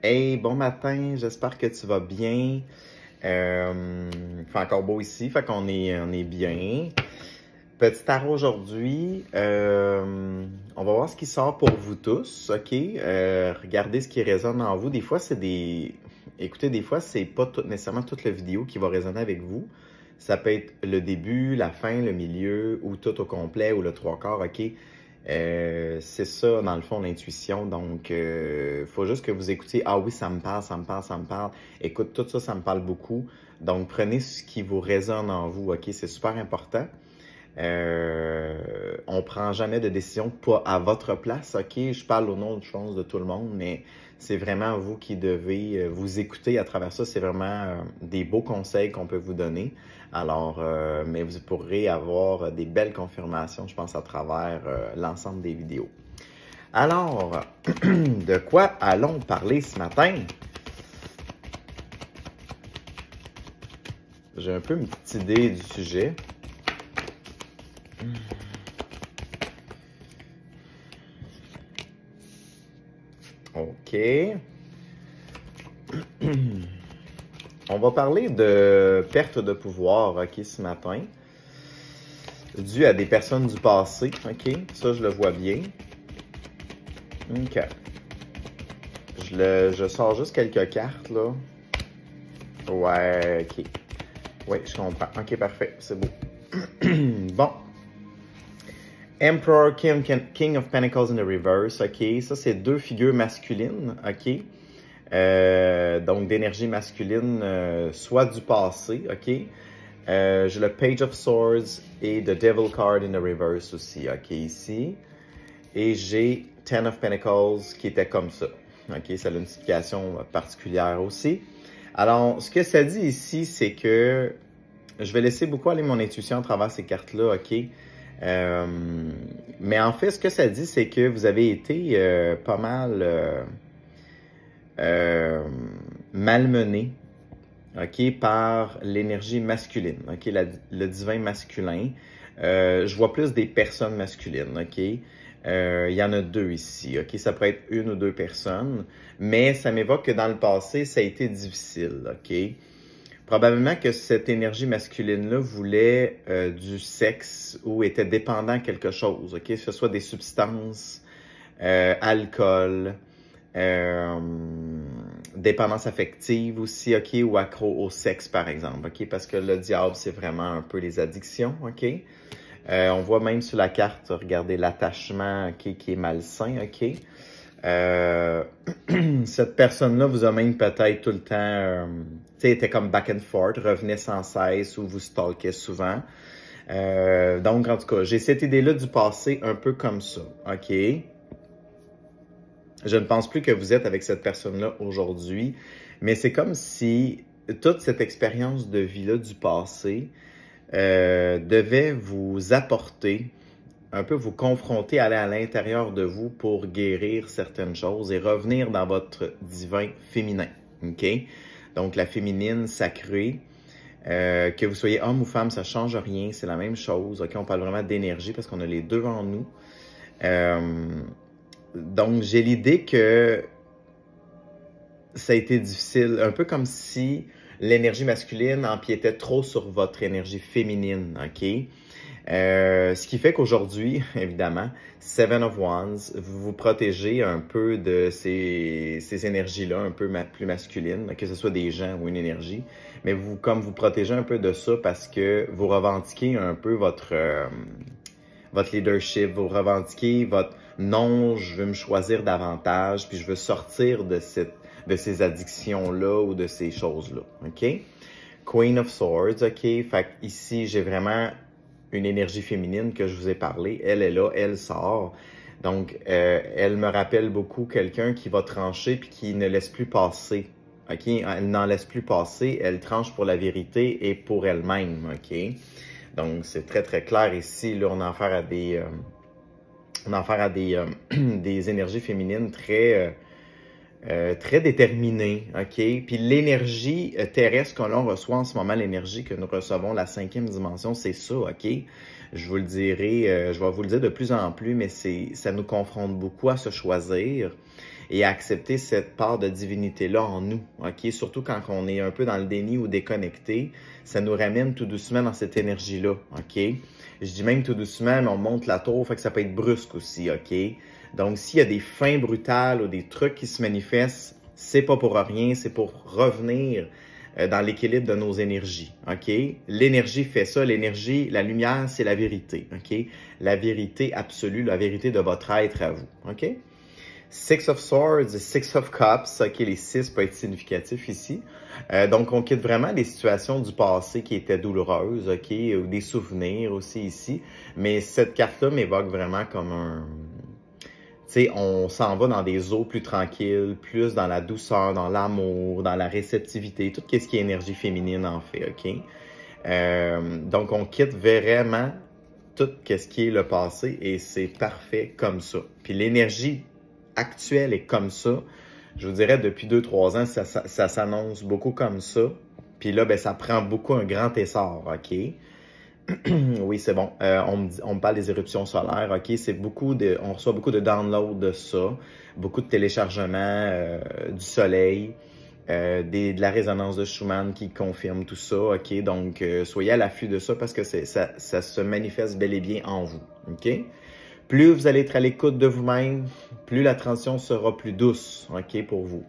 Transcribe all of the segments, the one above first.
Hey, bon matin, j'espère que tu vas bien. Il fait encore beau ici, fait qu'on est bien. Petit tarot aujourd'hui, on va voir ce qui sort pour vous tous, ok? Regardez ce qui résonne en vous. Des fois, Écoutez, des fois, c'est pas nécessairement toute la vidéo qui va résonner avec vous. Ça peut être le début, la fin, le milieu, ou tout au complet, ou le trois quarts, ok? C'est ça, dans le fond, l'intuition. Donc, faut juste que vous écoutiez. Ah oui, ça me parle, ça me parle, ça me parle. Écoute, tout ça, ça me parle beaucoup. Donc, prenez ce qui vous résonne en vous, ok? C'est super important. On prend jamais de décision pas à votre place, ok? Je parle au nom de choses de tout le monde, mais c'est vraiment vous qui devez vous écouter à travers ça. C'est vraiment des beaux conseils qu'on peut vous donner. Alors, mais vous pourrez avoir des belles confirmations, je pense, à travers l'ensemble des vidéos. Alors, de quoi allons parler ce matin? J'ai un peu une petite idée du sujet. OK. On va parler de perte de pouvoir, OK, ce matin. Dû à des personnes du passé, OK? Ça, je le vois bien. OK. Je sors juste quelques cartes, là. Ouais, OK. Oui, je comprends. OK, parfait. C'est beau. Bon. Emperor, King of Pentacles in the Reverse, OK? Ça, c'est deux figures masculines, OK? Donc, d'énergie masculine, soit du passé, OK? J'ai le Page of Swords et The Devil Card in the Reverse aussi, OK, ici. Et j'ai Ten of Pentacles qui était comme ça, OK? Ça a une signification particulière aussi. Alors, ce que ça dit ici, c'est que je vais laisser beaucoup aller mon intuition à travers ces cartes-là, OK? Mais en fait, ce que ça dit, c'est que vous avez été pas mal malmené, OK, par l'énergie masculine, OK, le divin masculin. Je vois plus des personnes masculines, OK? Il y en a deux ici, OK? Ça peut être une ou deux personnes, mais ça m'évoque que dans le passé, ça a été difficile, OK? Probablement que cette énergie masculine-là voulait du sexe ou était dépendant de quelque chose, OK? Que ce soit des substances, alcool, dépendance affective aussi, OK? Ou accro au sexe, par exemple, OK? Parce que le diable, c'est vraiment un peu les addictions, OK? On voit même sur la carte, regardez l'attachement, OK, qui est malsain, OK? Cette personne-là vous a même peut-être tout le temps, tu sais, était comme back and forth, revenait sans cesse ou vous stalkait souvent. Donc, en tout cas, j'ai cette idée-là du passé un peu comme ça, OK? Je ne pense plus que vous êtes avec cette personne-là aujourd'hui, mais c'est comme si toute cette expérience de vie-là du passé devait vous apporter un peu vous confronter, aller à l'intérieur de vous pour guérir certaines choses et revenir dans votre divin féminin, OK? Donc, la féminine sacrée, que vous soyez homme ou femme, ça ne change rien, c'est la même chose, OK? On parle vraiment d'énergie parce qu'on a les deux en nous. Donc, j'ai l'idée que ça a été difficile, un peu comme si l'énergie masculine empiétait trop sur votre énergie féminine, OK? Ce qui fait qu'aujourd'hui, évidemment, Seven of Wands, vous vous protégez un peu de ces énergies-là, un peu plus masculines, que ce soit des gens ou une énergie, mais comme vous protégez un peu de ça parce que vous revendiquez un peu votre leadership, vous revendiquez votre non, je veux me choisir davantage, puis je veux sortir de ces addictions-là ou de ces choses-là, OK? Queen of Swords, OK? Fait ici, j'ai vraiment une énergie féminine que je vous ai parlé. Elle est là, elle sort. Donc, elle me rappelle beaucoup quelqu'un qui va trancher puis qui ne laisse plus passer. OK? Elle n'en laisse plus passer. Elle tranche pour la vérité et pour elle-même. OK? Donc, c'est très, très clair ici. Là, on a affaire à des énergies féminines très déterminé, OK? Puis l'énergie terrestre que l'on reçoit en ce moment, l'énergie que nous recevons, la cinquième dimension, c'est ça, OK? Je vous le dirai, je vais vous le dire de plus en plus, mais ça nous confronte beaucoup à se choisir. et accepter cette part de divinité-là en nous, ok? Surtout quand on est un peu dans le déni ou déconnecté, ça nous ramène tout doucement dans cette énergie-là, ok? Je dis même tout doucement, mais on monte la tour, fait que ça peut être brusque aussi, ok? Donc, s'il y a des fins brutales ou des trucs qui se manifestent, c'est pas pour rien, c'est pour revenir dans l'équilibre de nos énergies, ok? L'énergie fait ça, l'énergie, la lumière, c'est la vérité, ok? La vérité absolue, la vérité de votre être à vous, ok? Six of Swords, Six of Cups, ok, les 6 peuvent être significatifs ici. Donc, on quitte vraiment des situations du passé qui étaient douloureuses, ok, ou des souvenirs aussi ici. Mais cette carte-là m'évoque vraiment comme un... Tu sais, on s'en va dans des eaux plus tranquilles, plus dans la douceur, dans l'amour, dans la réceptivité, tout ce qui est énergie féminine en fait, ok? Donc, on quitte vraiment tout ce qui est le passé et c'est parfait comme ça. Puis l'énergie actuelle est comme ça. Je vous dirais, depuis 2-3 ans, ça s'annonce beaucoup comme ça. Puis là, ben, ça prend beaucoup un grand essor, ok? Oui, c'est bon. On me parle des éruptions solaires, ok? C'est beaucoup de, on reçoit beaucoup de downloads de ça, beaucoup de téléchargements du soleil, de la résonance de Schumann qui confirme tout ça, ok? Donc, soyez à l'affût de ça parce que ça se manifeste bel et bien en vous, ok? Plus vous allez être à l'écoute de vous-même, plus la transition sera plus douce, ok, pour vous.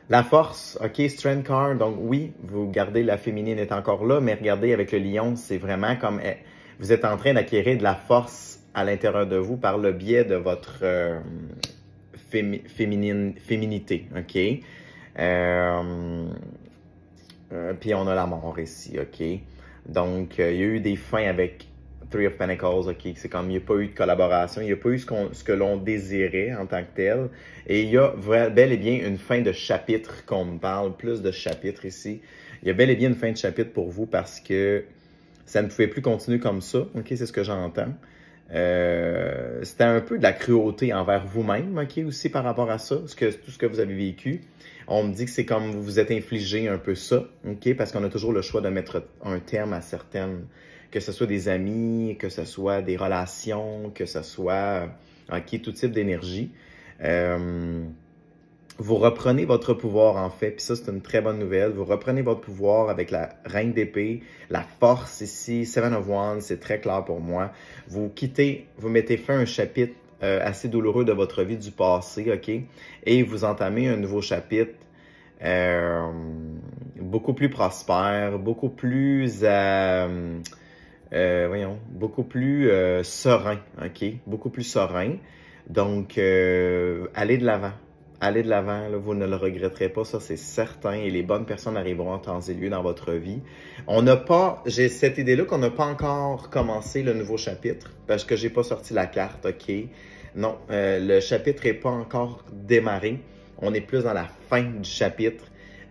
La force, ok, Strength Card, donc oui, vous gardez la féminine est encore là, mais regardez avec le lion, c'est vraiment comme vous êtes en train d'acquérir de la force à l'intérieur de vous par le biais de votre féminité, ok. Puis on a la mort ici, ok. Donc, il y a eu des fins avec Three of Pentacles, ok, c'est comme il n'y a pas eu de collaboration, il n'y a pas eu ce que l'on désirait en tant que tel. Et il y a bel et bien une fin de chapitre qu'on me parle, plus de chapitres ici. Il y a bel et bien une fin de chapitre pour vous parce que ça ne pouvait plus continuer comme ça, ok, c'est ce que j'entends. C'était un peu de la cruauté envers vous-même, ok, aussi par rapport à ça, tout ce que vous avez vécu. On me dit que c'est comme vous vous êtes infligé un peu ça, ok, parce qu'on a toujours le choix de mettre un terme à certaines, que ce soit des amis, que ce soit des relations, que ce soit, ok, tout type d'énergie. Vous reprenez votre pouvoir en fait, puis ça c'est une très bonne nouvelle. Vous reprenez votre pouvoir avec la reine d'épée, la force ici, Seven of Wands, c'est très clair pour moi. Vous quittez, vous mettez fin à un chapitre assez douloureux de votre vie du passé, ok? Et vous entamez un nouveau chapitre beaucoup plus prospère, beaucoup plus, beaucoup plus serein, ok? Beaucoup plus serein. Donc, allez de l'avant. Allez de l'avant, vous ne le regretterez pas, ça c'est certain, et les bonnes personnes arriveront en temps et lieu dans votre vie. On n'a pas, j'ai cette idée-là qu'on n'a pas encore commencé le nouveau chapitre, parce que j'ai pas sorti la carte, ok? Non, le chapitre n'est pas encore démarré, on est plus dans la fin du chapitre.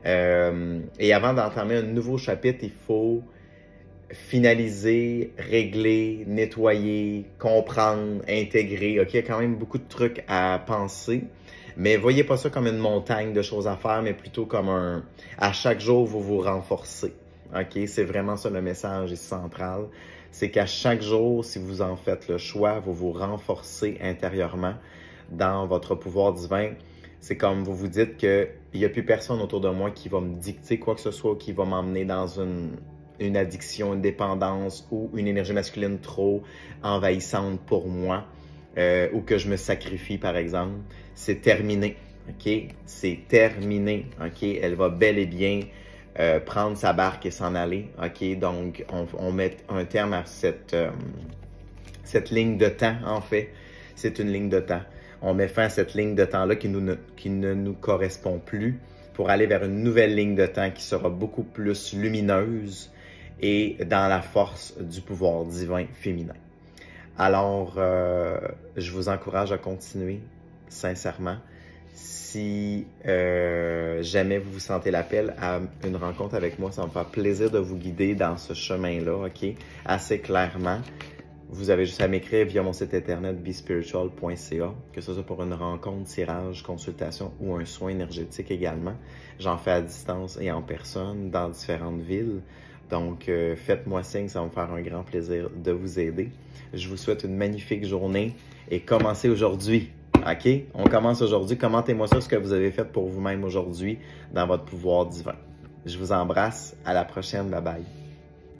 Et avant d'entamer un nouveau chapitre, il faut finaliser, régler, nettoyer, comprendre, intégrer, ok? Il y a quand même beaucoup de trucs à penser. Mais voyez pas ça comme une montagne de choses à faire, mais plutôt comme à chaque jour, vous vous renforcez. OK? C'est vraiment ça le message central. C'est qu'à chaque jour, si vous en faites le choix, vous vous renforcez intérieurement dans votre pouvoir divin. C'est comme vous vous dites qu'il n'y a plus personne autour de moi qui va me dicter quoi que ce soit, qui va m'emmener dans une addiction, une dépendance ou une énergie masculine trop envahissante pour moi. Ou que je me sacrifie, par exemple, c'est terminé, ok? C'est terminé, ok? Elle va bel et bien prendre sa barque et s'en aller, ok? Donc, on met un terme à cette ligne de temps, en fait. C'est une ligne de temps. On met fin à cette ligne de temps-là qui ne nous correspond plus pour aller vers une nouvelle ligne de temps qui sera beaucoup plus lumineuse et dans la force du pouvoir divin féminin. Alors, je vous encourage à continuer, sincèrement. Si jamais vous vous sentez l'appel à une rencontre avec moi, ça va me faire plaisir de vous guider dans ce chemin-là, ok? Assez clairement. Vous avez juste à m'écrire via mon site internet bespiritual.ca, que ce soit pour une rencontre, tirage, consultation ou un soin énergétique également. J'en fais à distance et en personne dans différentes villes. Donc, faites-moi signe, ça va me faire un grand plaisir de vous aider. Je vous souhaite une magnifique journée et commencez aujourd'hui. OK? On commence aujourd'hui. Commentez-moi ça, ce que vous avez fait pour vous-même aujourd'hui dans votre pouvoir divin. Je vous embrasse. À la prochaine. Bye bye.